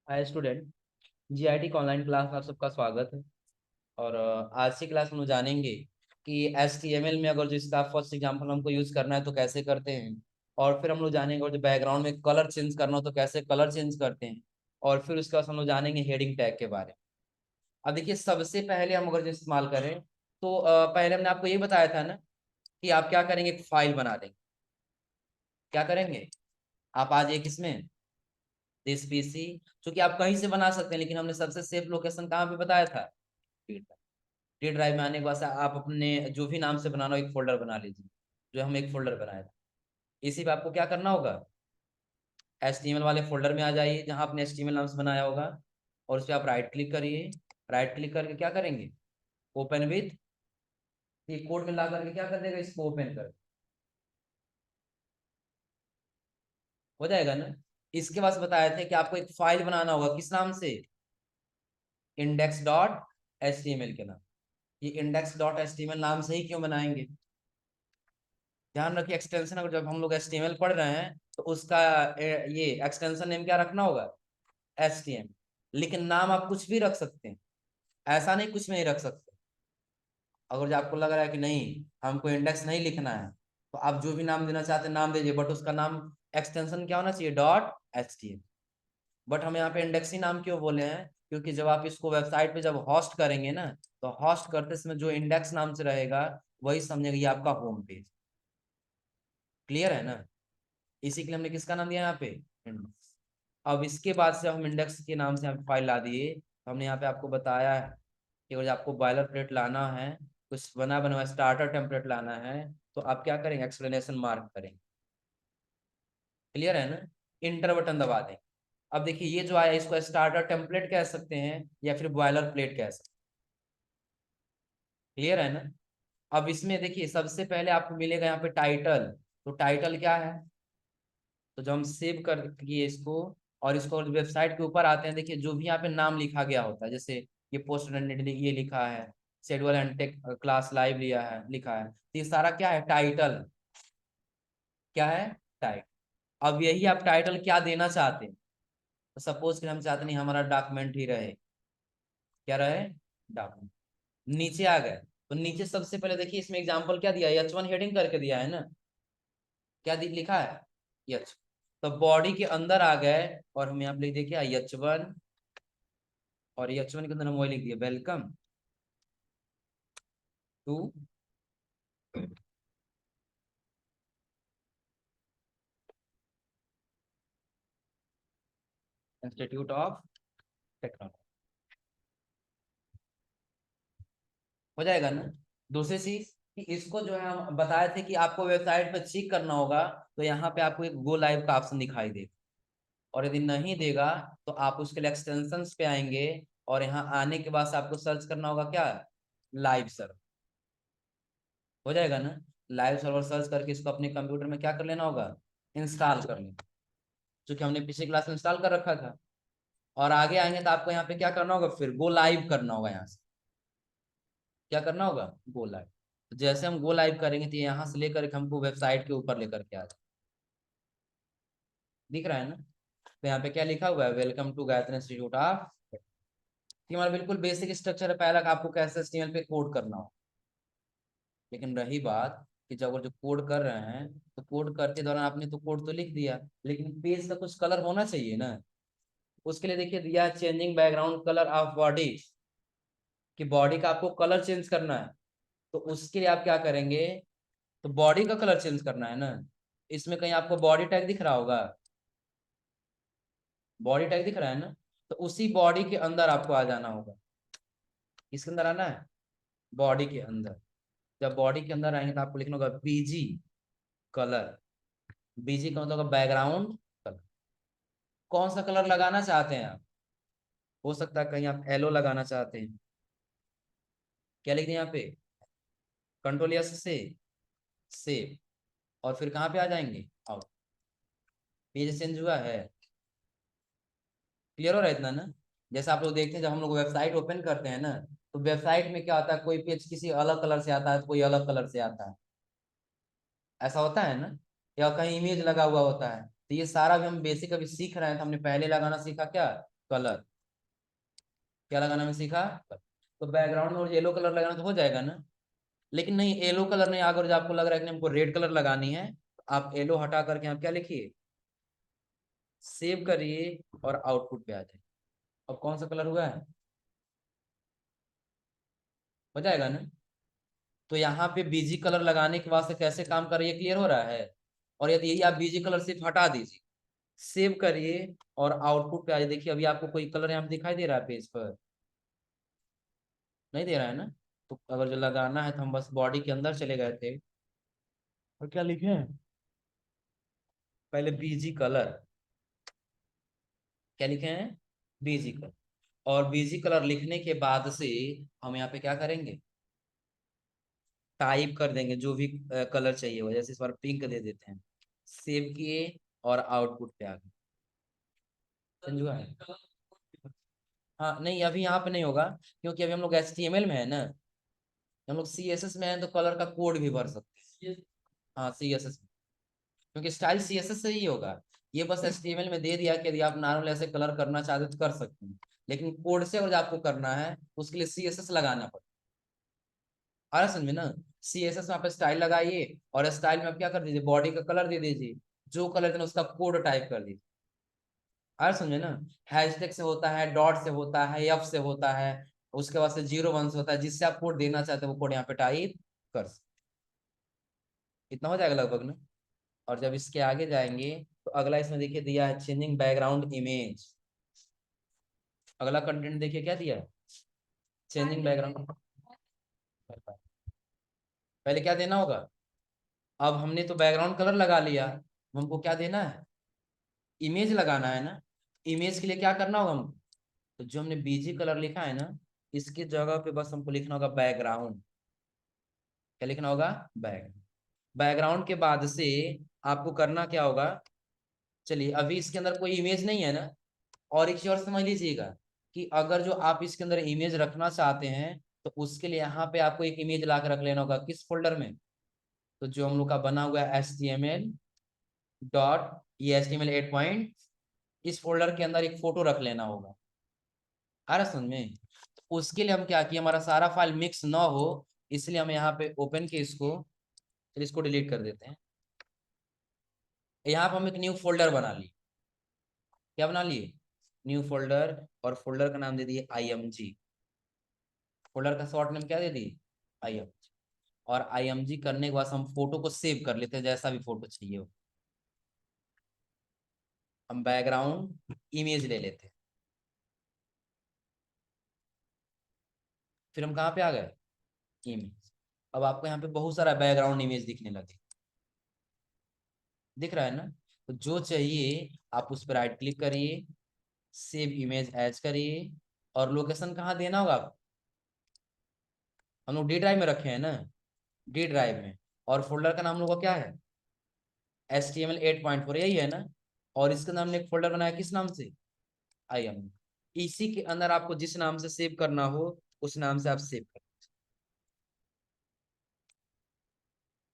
Hi student. GIT का online class में आप सबका स्वागत है। और आज की क्लास में हम जानेंगे कि एचटीएमएल में अगर जो इसका फर्स्ट एग्जांपल हमको यूज करना है तो कैसे करते हैं। और फिर हम लोग जानेंगे और जो बैकग्राउंड में कलर चेंज करना हो तो कैसे कलर चेंज करते हैं। और फिर उसके बाद हम लोग जानेंगे हेडिंग टैग के बारे में। अब देखिए, सबसे पहले हम अगर जो इस्तेमाल करें तो पहले हमने आपको ये बताया था ना कि आप क्या करेंगे, एक फाइल बना देंगे। क्या करेंगे आप आज एक इसमें दिस पीसी, चूंकि आप कहीं से बना सकते हैं लेकिन हमने सबसे सेफ लोकेशन कहाँ पे बताया था, डी ड्राइव में आने के बाद आप अपने जो भी नाम से बनाना हो एक फोल्डर बना लीजिए। जो हम एक फोल्डर बनाए थे, इसी पे आपको क्या करना होगा, HTML वाले फोल्डर में आ जाइए जहां आपने HTML नाम से बनाया होगा। और उस पर आप राइट क्लिक करिए। राइट क्लिक करके क्या करेंगे, ओपन विथ, ये कोड में ला करके क्या कर देगा, इसको ओपन कर, हो जाएगा ना। इसके बाद बताए थे कि आपको एक फाइल बनाना होगा, किस नाम से, index.html के नाम। ये index.html नाम से ही क्यों बनाएंगे, ध्यान रखिए एक्सटेंशन अगर जब हम लोग HTML पढ़ रहे हैं तो उसका ये एक्सटेंशन नेम क्या रखना होगा, HTML। लेकिन नाम आप कुछ भी रख सकते हैं, ऐसा नहीं कुछ में ही रख सकते। अगर जो आपको लग रहा है कि नहीं हमको इंडेक्स नहीं लिखना है तो आप जो भी नाम देना चाहते हैं नाम दीजिए, बट उसका नाम एक्सटेंशन क्या होना चाहिए, .html। बट हम यहाँ पे इंडेक्स ही नाम क्यों बोले हैं, क्योंकि जब आप इसको वेबसाइट पे जब होस्ट करेंगे ना तो होस्ट करते समय जो इंडेक्स नाम से रहेगा वही समझेगा ये आपका होम पेज। क्लियर है ना। इसी के लिए हमने किसका नाम दिया यहाँ पे, इंडेक्स। अब इसके बाद से हम इंडेक्स के नाम से यहाँ पे फाइल ला दिए तो हमने यहाँ पे आपको बताया है कि अगर आपको बॉयलर प्लेट लाना है, कुछ बना बनवा स्टार्टर टेम्पलेट लाना है तो आप क्या करेंगे, एक्सप्लेनेशन मार्क करेंगे। क्लियर है ना, इंटर बटन दबा दें। अब देखिए ये जो आया इसको स्टार्टर टेम्पलेट कह सकते हैं या फिर बॉयलर प्लेट कह सकते हैं। क्लियर है ना। अब इसमें देखिए सबसे पहले आपको मिलेगा यहाँ पे टाइटल। तो टाइटल क्या है, तो जब हम सेव कर किए इसको और इसको वेबसाइट के ऊपर आते हैं, देखिए जो भी यहाँ पे नाम लिखा गया होता है, जैसे ये पोस्ट ये लिखा है, schedule and take class live लिया है लिखा है, तो ये सारा क्या है, टाइटल। क्या है, टाइटल। अब यही आप टाइटल क्या देना चाहते हैं, तो सपोज कि हम चाहते नहीं हमारा डॉक्यूमेंट ही रहे, क्या रहे, डॉक्यूमेंट। नीचे आ गए तो नीचे सबसे पहले देखिए इसमें एग्जांपल क्या दिया है, H1 हेडिंग करके दिया है ना, क्या लिखा है, H। तो बॉडी के अंदर आ गए और हम यहाँ पे लिख दिए क्या, H1। और H1 के अंदर हम वही लिख दिए, welcome to institute of technology. हो जाएगा ना। दूसरी चीज कि इसको जो है हम बताए थे कि आपको वेबसाइट पे चेक करना होगा, तो यहाँ पे आपको एक गो लाइव का ऑप्शन दिखाई देगा। और यदि नहीं देगा तो आप उसके लिए एक्सटेंशंस पे आएंगे और यहाँ आने के बाद से आपको सर्च करना होगा क्या, लाइव सर्वर। हो जाएगा ना। लाइव सर्वर सर्च करके इसको अपने कंप्यूटर में क्या कर लेना होगा, इंस्टॉल कर लेना, क्योंकि हमने पिछली क्लास में इंस्टॉल कर रखा था। और आगे आएंगे तो आपको यहाँ पे क्या करना होगा, फिर गो लाइव करना होगा, यहाँ से क्या करना होगा, गो लाइव। तो जैसे हम गो लाइव करेंगे तो यहाँ से लेकर के हमको वेबसाइट के ऊपर लेकर के आ जाए, दिख रहा है ना। तो यहाँ पे क्या लिखा हुआ है, welcome to Gayatri institute of. ये हमारा बिल्कुल बेसिक स्ट्रक्चर है, पहला आपको कैसे HTML पे कोड करना हो। लेकिन रही बात कि जब वो जो कोड कर रहे हैं तो कोड करते दौरान आपने तो कोड तो लिख दिया, लेकिन पेज का कुछ कलर होना चाहिए ना। उसके लिए देखिए दिया है changing background colour of body, कि बॉडी का आपको कलर चेंज करना है। तो उसके लिए आप क्या करेंगे, तो बॉडी का कलर चेंज करना है ना। इसमें कहीं आपको बॉडी टैग दिख रहा होगा, बॉडी टैग दिख रहा है ना। तो उसी बॉडी के अंदर आपको आ जाना होगा, किसके अंदर आना है, बॉडी के अंदर। जब बॉडी के अंदर आएंगे तो आपको लिखना होगा बीजी कलर। बीजी का मतलब बैकग्राउंड कलर। कौन सा कलर लगाना चाहते हैं आप, हो सकता है कहीं आप येलो लगाना चाहते हैं, क्या लिख दें यहाँ पे, कंट्रोल एस से सेव। और फिर कहाँ पे आ जाएंगे, आउट। पेज चेंज हुआ है, क्लियर हो रहा है इतना ना। जैसे आप लोग देखते हैं जब हम लोग वेबसाइट ओपन करते हैं ना, तो वेबसाइट में क्या होता है, कोई पेज किसी अलग कलर से आता है, कोई अलग कलर से आता है, ऐसा होता है ना। या कहीं इमेज लगा हुआ होता है। तो ये सारा भी हम बेसिक अभी सीख रहे हैं, तो हमने पहले लगाना सीखा क्या, कलर क्या लगाना मैं सीखा, तो बैकग्राउंड में येलो कलर लगाना तो हो जाएगा ना। लेकिन नहीं, येलो कलर नहीं, अगर आपको लग रहा है कि हमको रेड कलर लगानी है, आप येलो हटा करके आप क्या लिखिए, सेव करिए और आउटपुट पे आ जाए। अब कौन सा कलर हुआ है, हो जाएगा ना। तो यहाँ पे बीजी कलर लगाने के वास्ते कैसे काम कर रही है, क्लियर हो रहा है। और यदि यही आप बीजी कलर सिर्फ हटा दीजिए, सेव करिए और आउटपुट पे आ जाए। देखिए अभी आपको कोई कलर यहाँ पे दिखाई दे रहा है पेज पर, नहीं दे रहा है ना। तो अगर जो लगाना है तो हम बस बॉडी के अंदर चले गए थे और क्या लिखे हैं, पहले बीजी कलर, क्या लिखे हैं, बीजी कलर। और बीजी कलर लिखने के बाद से हम यहाँ पे क्या करेंगे, टाइप कर देंगे जो भी कलर चाहिए हो, जैसे इस बार पिंक दे देते हैं, सेव किए और आउटपुट पे आ गए, समझुआ है। हाँ नहीं, अभी यहाँ पे नहीं होगा, क्योंकि अभी हम लोग HTML में है ना, हम लोग CSS में है तो कलर का कोड भी भर सकते हैं। हाँ CSS में, क्योंकि स्टाइल CSS से ही होगा। ये बस HTML में दे दिया कि यदि आप नॉर्मल ऐसे कलर करना चाहते हो तो कर सकते हैं, लेकिन कोड से अगर आपको करना है उसके लिए CSS लगाना पड़ेगा। आ रहा समझ में ना। CSS में आप स्टाइल लगाइए और स्टाइल में आप क्या कर दीजिए, बॉडी का कलर दे दीजिए, जो कलर देना उसका कोड टाइप कर दीजिए। आ रहा समझे ना। हैशटैग से होता है, डॉट से होता है, एफ से होता है, उसके बाद से 01 से होता है, जिससे आप कोड देना चाहते हो वो कोड यहाँ पे टाइप कर सकते। इतना हो जाएगा लगभग ना। और जब इसके आगे जाएंगे तो अगला इसमें देखिए दिया है चेंजिंग बैकग्राउंड इमेज। अगला कंटेंट देखिए क्या दिया है, चेंजिंग बैकग्राउंड। पहले क्या देना होगा, अब हमने तो बैकग्राउंड कलर लगा लिया, हमको क्या देना है, इमेज लगाना है ना। इमेज के लिए क्या करना होगा हमको, तो जो हमने बीजी कलर लिखा है ना, इसकी जगह पे बस हमको लिखना होगा बैकग्राउंड। क्या लिखना होगा, बैकग्राउंड। बैकग्राउंड के बाद से आपको करना क्या होगा, चलिए अभी इसके अंदर कोई इमेज नहीं है ना। और एक चीज और समझ लीजिएगा, कि अगर जो आप इसके अंदर इमेज रखना चाहते हैं तो उसके लिए यहाँ पे आपको एक इमेज ला के रख लेना होगा, किस फोल्डर में, तो जो हम लोग का बना हुआ है HTML डॉट, ये HTML 8 इस फोल्डर के अंदर एक फोटो रख लेना होगा। आ रहा समझ में। तो उसके लिए हम क्या किए, हमारा सारा फाइल मिक्स ना हो, इसलिए हम यहाँ पे ओपन किए इसको, फिर इसको डिलीट कर देते हैं। यहाँ पे हम एक न्यू फोल्डर बना लिए, क्या बना लिए, न्यू फोल्डर। और फोल्डर का नाम दे दिए IMG। फोल्डर का शॉर्ट नेम क्या दे दिए, IMG। और IMG करने के बाद हम फोटो को सेव कर लेते हैं, जैसा भी फोटो चाहिए हो। हम बैकग्राउंड इमेज ले लेते हैं, फिर हम कहाँ पे आ गए, इमेज। अब आपको यहाँ पे बहुत सारा बैकग्राउंड इमेज दिखने लगे, दिख रहा है ना। तो जो चाहिए आप उस पर राइट क्लिक करिए, सेव इमेज एज करिए, और लोकेशन कहाँ देना होगा आपको, हम लोग डी ड्राइव में रखे हैं ना, डी ड्राइव में। और फोल्डर का नाम हम लोग का क्या है, HTML 8.4, यही है ना। और इसके अंदर हमने एक फोल्डर बनाया किस नाम से, IM। इसी के अंदर आपको जिस नाम से सेव करना हो उस नाम से आप सेव कर,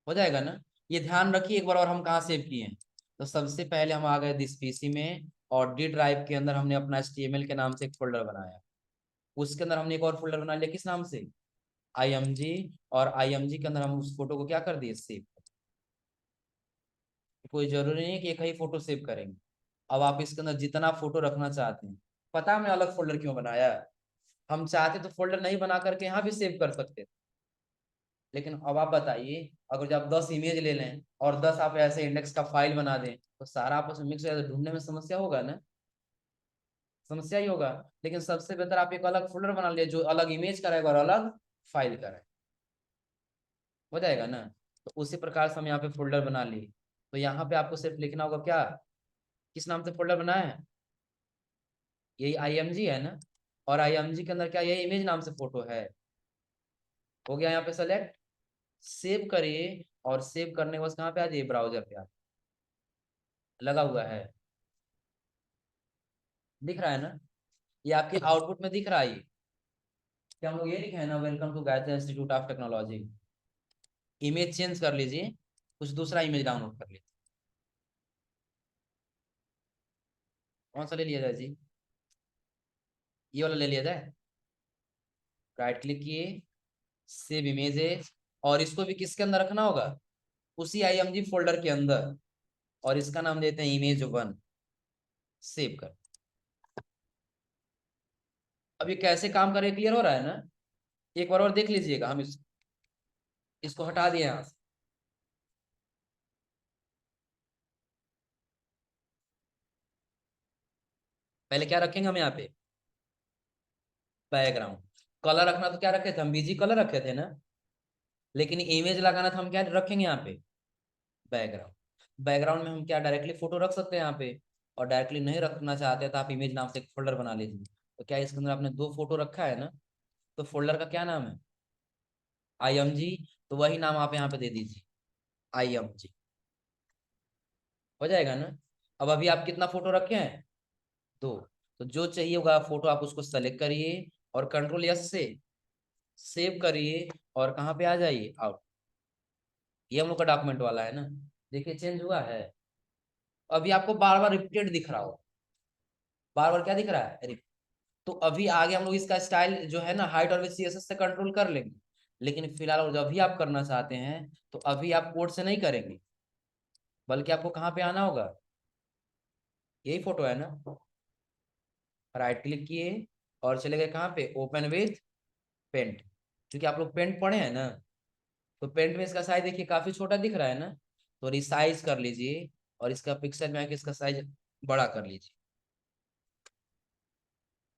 हो जाएगा ना। ये ध्यान रखिए एक बार, और हम कहाँ सेव किए हैं, तो सबसे पहले हम आ गए दिस PC में, और डी ड्राइव के अंदर हमने अपना HTML के नाम से एक फोल्डर बनाया। उसके अंदर हमने एक और फोल्डर बना लिया किस नाम से, IMG। और IMG के अंदर हम उस फोटो को क्या कर दिए, सेव। कोई जरूरी नहीं है कि एक ही फोटो सेव करेंगे। अब आप इसके अंदर जितना फोटो रखना चाहते हैं, पता है हमने अलग फोल्डर क्यों बनाया है? हम चाहते तो फोल्डर नहीं बना करके यहाँ भी सेव कर सकते थे। लेकिन अब आप बताइए, अगर जब 10 इमेज ले लें और 10 आप ऐसे इंडेक्स का फाइल बना दें, तो सारा आपस में मिक्स हो जाए तो ढूंढने में समस्या होगा ना, समस्या ही होगा। लेकिन सबसे बेहतर आप एक अलग फोल्डर बना लिए जो अलग इमेज का रहेगा और अलग फाइल का रहेगा, हो जाएगा ना। तो उसी प्रकार से हम यहाँ पे फोल्डर बना लिए। तो यहाँ पे आपको सिर्फ लिखना होगा क्या, किस नाम से फोल्डर बनाया है, यही IMG है ना। और IMG के अंदर क्या यही इमेज नाम से फोटो है, हो गया यहाँ पे सेलेक्ट, सेव करिए। और सेव करने के बाद कहाँ पे आ जाइए, ब्राउजर पे आ, लगा हुआ है, दिख रहा है ना, ये आपके आउटपुट में दिख रहा है। ये क्या हम लोग ये लिखे हैं ना, welcome to Gayatri institute of technology. Image change कर लीजिए, कुछ दूसरा इमेज डाउनलोड कर लीजिए। कौन सा ले लिया जाए जी, ये वाला ले लिया जाए। राइट क्लिक किए, सेव इमेजेस, और इसको भी किसके अंदर रखना होगा, उसी आईएमजी फोल्डर के अंदर, और इसका नाम देते हैं Image1। सेव कर। अब ये कैसे काम करे क्लियर हो रहा है ना। एक बार और देख लीजिएगा। हम इसको हटा दिए यहाँ से। पहले क्या रखेंगे हम यहाँ पे, बैकग्राउंड। कलर रखना तो क्या रखे थे हम, बीजी कलर रखे थे ना। लेकिन इमेज लगाना था, हम क्या रखेंगे यहाँ पे, बैकग्राउंड। बैकग्राउंड में हम क्या डायरेक्टली फोटो रख सकते हैं यहाँ पे, और डायरेक्टली नहीं रखना चाहते हैं तो आप इमेज नाम से एक फोल्डर बना लीजिए। तो क्या इसके अंदर आपने दो फोटो रखा है ना, तो फोल्डर का क्या नाम है, IMG। तो वही नाम आप यहाँ पे दे दीजिए, IMG। हो जाएगा ना। अब अभी आप कितना फोटो रखे हैं, दो। तो जो चाहिए होगा फोटो आप उसको सेलेक्ट करिए, और कंट्रोल S से सेव करिए, और कहाँ पे आ जाइए, आउट। ये हम लोग का डॉक्यूमेंट वाला है ना। देखिए चेंज हुआ है। अभी आपको बार बार रिपीटेड दिख रहा हो, बार बार क्या दिख रहा है, अरे। तो अभी आगे हम लोग इसका स्टाइल जो है ना, हाइट और विड्थ CSS से कंट्रोल कर लेंगे। लेकिन फिलहाल जब भी आप करना चाहते हैं, तो अभी आप कोड से नहीं करेंगे, बल्कि आपको कहाँ पे आना होगा, यही फोटो है ना। राइट क्लिक किए, और चले गए कहाँ पे, ओपन विथ पेंट। क्योंकि आप लोग पेंट पढ़े हैं ना, तो पेंट में इसका साइज देखिए काफी छोटा दिख रहा है ना। तो रिसाइज कर लीजिए, और इसका पिक्सल में आके इसका साइज बड़ा कर लीजिए।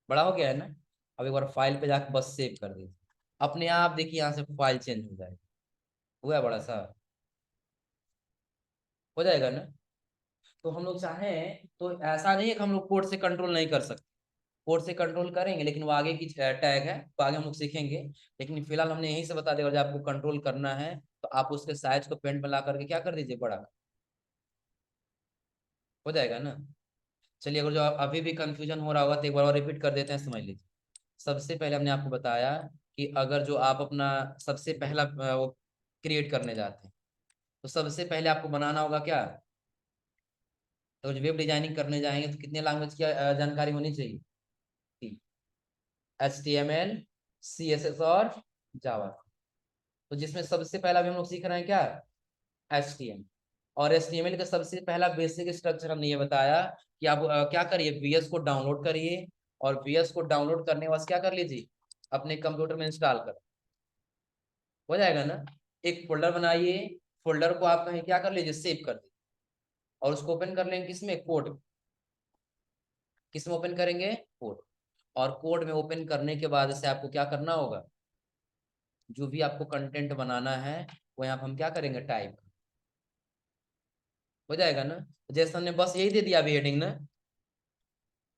बड़ा हो गया है ना। अब एक बार फाइल पे जाकर बस सेव कर दीजिए। अपने आप देखिए यहाँ से फाइल चेंज हो जाएगा। हुआ है बड़ा सा, हो जाएगा ना। तो हम लोग चाहें तो ऐसा नहीं है कि हम लोग कोड से कंट्रोल नहीं कर सकते, कोड से कंट्रोल करेंगे, लेकिन वो आगे की टैग है, तो आगे हम लोग सीखेंगे। लेकिन फिलहाल हमने यहीं से बता दिया, जब आपको कंट्रोल करना है तो आप उसके साइज को पेंट में ला करके क्या कर दीजिए, बड़ा। हो जाएगा ना। चलिए, अगर जो अभी भी कंफ्यूजन हो रहा होगा तो एक बार और रिपीट कर देते हैं, समझ लीजिए। सबसे पहले हमने आपको बताया कि अगर जो आप अपना सबसे पहला वो क्रिएट करने जाते हैं, तो सबसे पहले आपको बनाना होगा क्या, तो जो वेब डिजाइनिंग करने जाएंगे तो कितने लैंग्वेज की जानकारी होनी चाहिए, HTML, CSS और जावा। तो जिसमें सबसे पहला भी हम लोग सीख रहे हैं क्या, HTML। और HTML का सबसे पहला बेसिक स्ट्रक्चर हमने ये बताया कि आप क्या करिए, VS को डाउनलोड करिए, और VS को डाउनलोड करने के बाद क्या कर लीजिए, अपने कंप्यूटर में इंस्टॉल कर। हो जाएगा ना। एक फोल्डर बनाइए, फोल्डर को आप कहीं क्या कर लीजिए, सेव कर दीजिए, और उसको ओपन कर लेंगे किसमें, कोड। किसमें ओपन करेंगे, कोड। और कोड में ओपन करने के बाद से आपको क्या करना होगा, जो भी आपको कंटेंट बनाना है वो यहाँ पे हम क्या करेंगे, टाइप। हो जाएगा ना। जैसे हमने बस यही दे दिया अभी हेडिंग ना,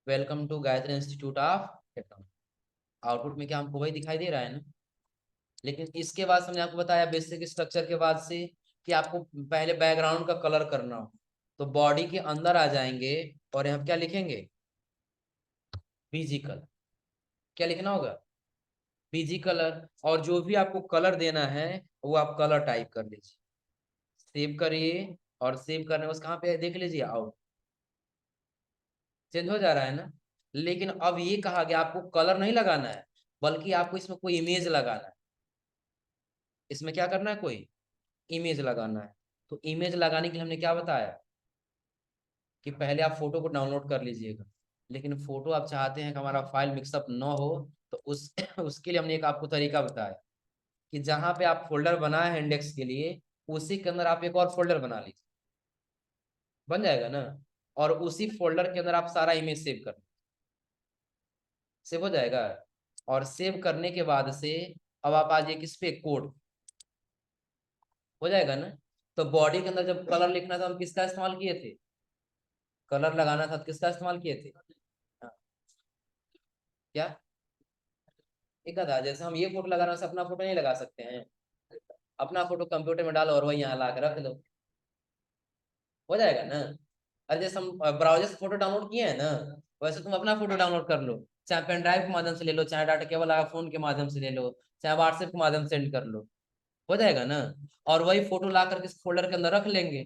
welcome to Gayatri institute of technology. Output में क्या हमको वही दिखाई दे रहा है ना। लेकिन इसके बाद हमने आपको बताया बेसिक स्ट्रक्चर के बाद से कि आपको पहले बैकग्राउंड का कलर करना हो, तो बॉडी के अंदर आ जाएंगे, और यहाँ क्या लिखेंगे, बीजी कलर। क्या लिखना होगा, बीजी कलर। और जो भी आपको कलर देना है वो आप कलर टाइप कर लीजिए, सेव करिए, और सेव करने बस कहाँ पे है, देख लीजिए, आउट। चेंज हो जा रहा है ना। लेकिन अब ये कहा गया आपको कलर नहीं लगाना है, बल्कि आपको इसमें कोई इमेज लगाना है। इसमें क्या करना है, कोई इमेज लगाना है। तो इमेज लगाने के लिए हमने क्या बताया, कि पहले आप फोटो को डाउनलोड कर लीजिएगा। लेकिन फोटो आप चाहते हैं कि हमारा फाइल मिक्सअप न हो, तो उस उसके लिए हमने एक आपको तरीका बताया, कि जहां पे आप फोल्डर बनाए हैं इंडेक्स के लिए, उसी के अंदर आप एक और फोल्डर बना लीजिए। बन जाएगा ना। और उसी फोल्डर के अंदर आप सारा इमेज सेव कर, सेव हो जाएगा। और सेव करने के बाद से अब आप आ जाइए किस पे, कोड। हो जाएगा ना। तो बॉडी के अंदर जब कलर लिखना था हम किसका इस्तेमाल किए थे, कलर लगाना था तो किसका इस्तेमाल किए थे, हाँ, क्या, एक था। जैसे हम ये फोटो लगाना से अपना फोटो नहीं लगा सकते हैं, अपना फोटो कंप्यूटर में डालो और वही यहाँ ला के रख दो। हो जाएगा ना। अरे जैसे हम ब्राउजर से फोटो डाउनलोड किए हैं ना, वैसे तुम अपना फोटो डाउनलोड कर लो, चाहे पेन ड्राइव के माध्यम से ले लो, चाहे डाटा केबल आया फोन के माध्यम से ले लो, चाहे व्हाट्सएप के माध्यम से सेंड कर लो। हो जाएगा ना। और वही फोटो ला करके इस फोल्डर के अंदर रख लेंगे।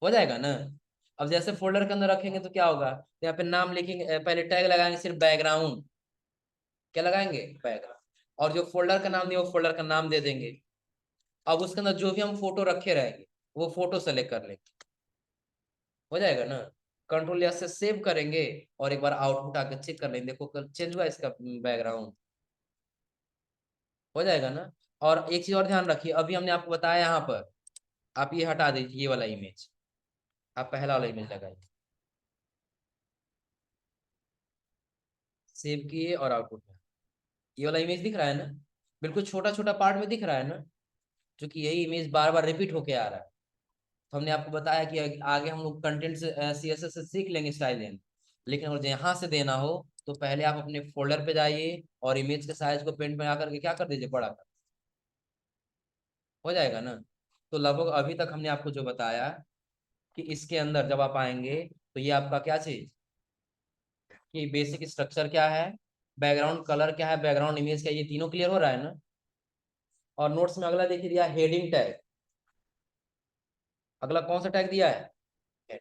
हो जाएगा ना। अब जैसे फोल्डर के अंदर रखेंगे तो क्या होगा, तो यहाँ पे नाम लिखेंगे, पहले टैग लगाएंगे सिर्फ बैकग्राउंड, क्या लगाएंगे, बैकग्राउंड, और जो फोल्डर का नाम दिया वो फोल्डर का नाम दे देंगे। अब उसके अंदर जो भी हम फोटो रखे रहेंगे वो फोटो सेलेक्ट कर लेंगे, हो जाएगा ना। कंट्रोल एस से सेव करेंगे और एक बार आउटपुट आके चेक कर लेंगे, देखो चेंज हुआ इसका बैकग्राउंड, हो जाएगा ना। और एक चीज और ध्यान रखिए, अभी हमने आपको बताया यहाँ पर आप ये हटा दीजिए, ये वाला इमेज, आप पहला वाला इमेज लगाइए, सेव किए और आउटपुट में ये वाला इमेज दिख रहा है ना, बिल्कुल छोटा छोटा पार्ट में दिख रहा है ना, क्योंकि यही इमेज बार बार रिपीट होके आ रहा है। तो हमने आपको बताया कि आगे हम लोग कंटेंट से CSS से सीख लेंगे स्टाइल देना, लेकिन अगर यहाँ से देना हो तो पहले आप अपने फोल्डर पे जाइए और इमेज के साइज को पेंट में आकर के क्या कर दीजिए, बड़ा कर, हो जाएगा ना। तो लगभग अभी तक हमने आपको जो बताया कि इसके अंदर जब आप आएंगे तो ये आपका क्या चीज, कि बेसिक स्ट्रक्चर क्या है, बैकग्राउंड कलर क्या है, बैकग्राउंड इमेज क्या है, ये तीनों क्लियर हो रहा है ना। और नोट्स में अगला देखिए दिया हेडिंग टैग, अगला कौन सा टैग दिया है।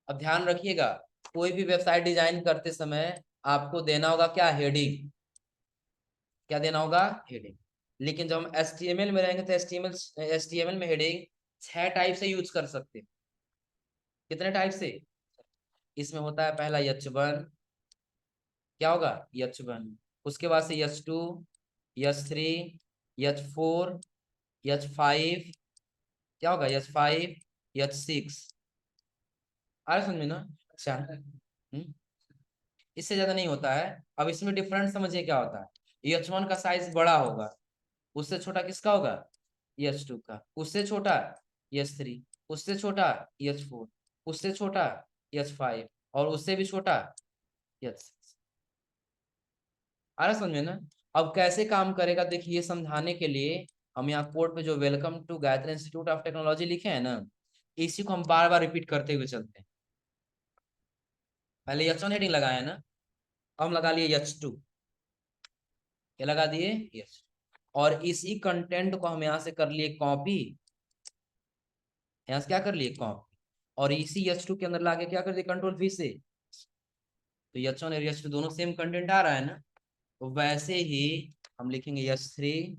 अब ध्यान रखिएगा, कोई भी वेबसाइट डिजाइन करते समय आपको देना होगा क्या, हेडिंग, क्या देना होगा, हेडिंग। लेकिन जब हम HTML में रहेंगे तो एच टी एम एल में हेडिंग 6 टाइप से यूज कर सकते हैं। कितने टाइप से, इसमें होता है पहला H1, क्या होगा, H1, उसके बाद से H2, H3, H4, H5, क्या होगा, H5, H6, आ रहा समझ में ना। अच्छा, इससे ज्यादा नहीं होता है। अब इसमें डिफरेंस समझिए क्या होता है, H1 का साइज बड़ा होगा, उससे छोटा किसका होगा, H2 का, उससे छोटा H3, उससे छोटा H4, उससे छोटा H5, और उससे भी छोटा H6। आ रहा समझ में ना। अब कैसे काम करेगा देखिए, ये समझाने के लिए हम यहाँ कोड पे जो welcome to Gayatri institute of technology लिखे हैं ना, इसी को हम बार बार रिपीट करते हुए चलते हैं। पहले H1 हेडिंग लगाया ना, अब हम लगा लिए H2, क्या लगा दिए, यस। और इसी कंटेंट को हम यहाँ से कर लिए कॉपी, यहाँ से क्या कर लिए, कॉपी, और इसी H2 के अंदर लाके क्या कर दिए, कंट्रोल V से, तो H1 और H2 दोनों सेम कंटेंट आ रहा है ना। तो वैसे ही हम लिखेंगे H3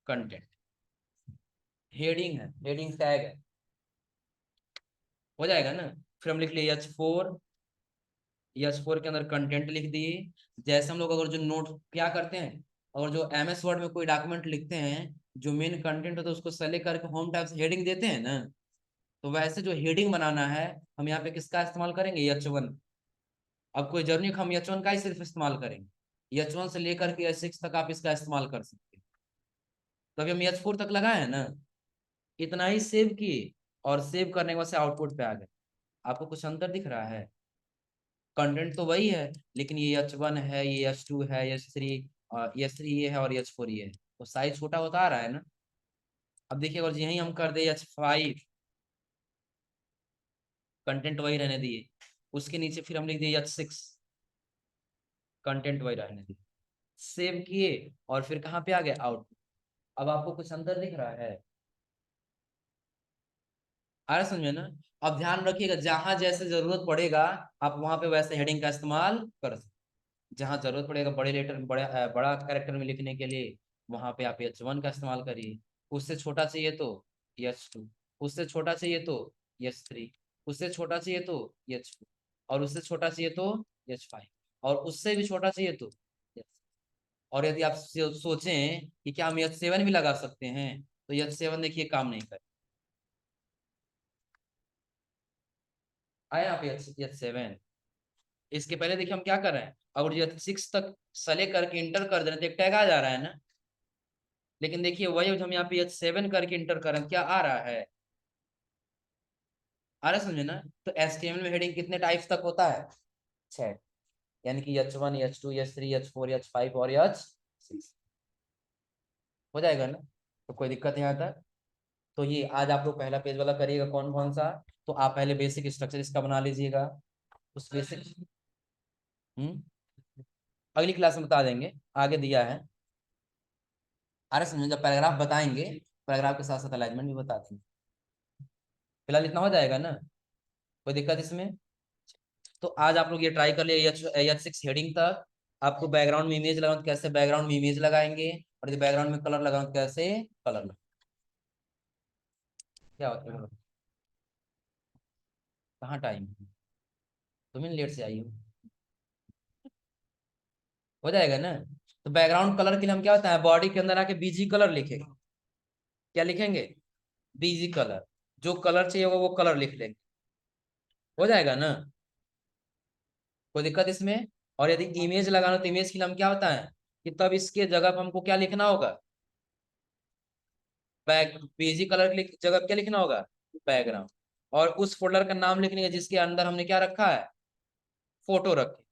कंटेंट, हेडिंग है, हेडिंग टैग है, हो जाएगा ना। फिर हम लिख लिए H4 के अंदर कंटेंट लिख दिए। जैसे हम लोग अगर जो नोट क्या करते हैं, और जो MS वर्ड में कोई डॉक्यूमेंट लिखते हैं, जो मेन कंटेंट होता है उसको सेलेक्ट करके होम टैब से हेडिंग देते हैं ना, तो वैसे जो हेडिंग बनाना है हम यहाँ पे किसका इस्तेमाल करेंगे, H1। अब कोई जरूरी हम H1 का ही सिर्फ इस्तेमाल करेंगे, H1 से लेकर के H6 तक आप इसका इस्तेमाल कर सकते हैं। तो अभी हम H4 तक लगाए हैं ना, इतना ही सेव किए, और सेव करने के बाद से आउटपुट पे आ गए। आपको कुछ अंतर दिख रहा है, कंटेंट तो वही है, लेकिन ये H1 है, ये H2 है, H3, H3 ये है और H4 ये है, तो साइज छोटा होता आ रहा है ना। अब देखिए अगर यही हम कर दे H5, कंटेंट वही रहने दिए, उसके नीचे फिर हम लिख दिए H6, कंटेंट वही रहने दिए, सेव किए, और फिर कहाँ पे आ गए, आउटपुट। अब आपको कुछ अंतर दिख रहा है, आ रहा समझ में ना। अब ध्यान रखिएगा, जहां जैसे जरूरत पड़ेगा आप वहां पे वैसे हेडिंग का इस्तेमाल कर सकते। जहां जरूरत पड़ेगा बड़े लेटर बड़ा कैरेक्टर में लिखने के लिए, वहां पे आप H1 का इस्तेमाल करिए। उससे छोटा चाहिए तो H2, उससे छोटा चाहिए तो H3, उससे छोटा चाहिए तो H4, और उससे छोटा चाहिए तो H5, और उससे भी छोटा चाहिए तो H। और यदि आप सोचें कि क्या हम H7 भी लगा सकते हैं, तो H7 देखिए काम नहीं करे, आए आप H7। इसके पहले देखिए हम क्या कर रहे हैं, अगर H6 तक सेलेक्ट करके इंटर कर दे रहे हैं तो एक टैग आ जा रहा है ना। लेकिन देखिए वही हम यहाँ पे H7 करके इंटर कर रहे हैं, क्या आ रहा है, आ रहा है समझे ना। तो HTML में हेडिंग कितने टाइप्स तक होता है, 6, यानी कि H1, H2, H3, H4, H5 और H6, हो जाएगा ना। तो कोई दिक्कत नहीं आता। तो ये आज आप लोग पहला पेज वाला करिएगा, कौन कौन सा, तो आप पहले बेसिक स्ट्रक्चर इसका बना लीजिएगा, उस बेसिक, हम्म, अगली क्लास में बता देंगे, आगे दिया है। अरे समझे, जब पैराग्राफ बताएंगे, पैराग्राफ के साथ साथ अलाइनमेंट भी बता देंगे। फिलहाल इतना हो जाएगा ना, कोई दिक्कत इसमें? तो आज आप लोग ये ट्राई कर लिए H6 हेडिंग तक। आपको बैकग्राउंड में इमेज लगाना तो कैसे बैकग्राउंड में इमेज लगाएंगे, और यदि बैकग्राउंड में कलर लगाना तो कैसे कलर लगा। क्या होता है? कहाँ टाइम, तुम लेट से आई हो। हो जाएगा ना। तो बैकग्राउंड कलर के लिए हम क्या होता है, बॉडी के अंदर आके बीजी कलर लिखेंगे। क्या लिखेंगे? BG colour. जो कलर चाहिए होगा वो कलर लिख लेंगे। हो जाएगा ना, कोई दिक्कत इसमें? और यदि इमेज लगाना तो इमेज के लिए हम क्या होता है कि तब इसके जगह पर हमको क्या लिखना होगा, बैक बीजी कलर की जगह क्या लिखना होगा, बैकग्राउंड। और उस फोल्डर का नाम लिखने का जिसके अंदर हमने क्या रखा है, फोटो रखे।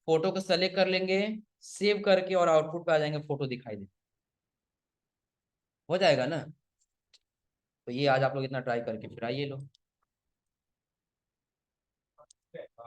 फोटो को सेलेक्ट कर लेंगे, सेव करके, और आउटपुट पे आ जाएंगे, फोटो दिखाई दे। हो जाएगा ना। तो ये आज आप लोग इतना ट्राई करके फिर आइए लो।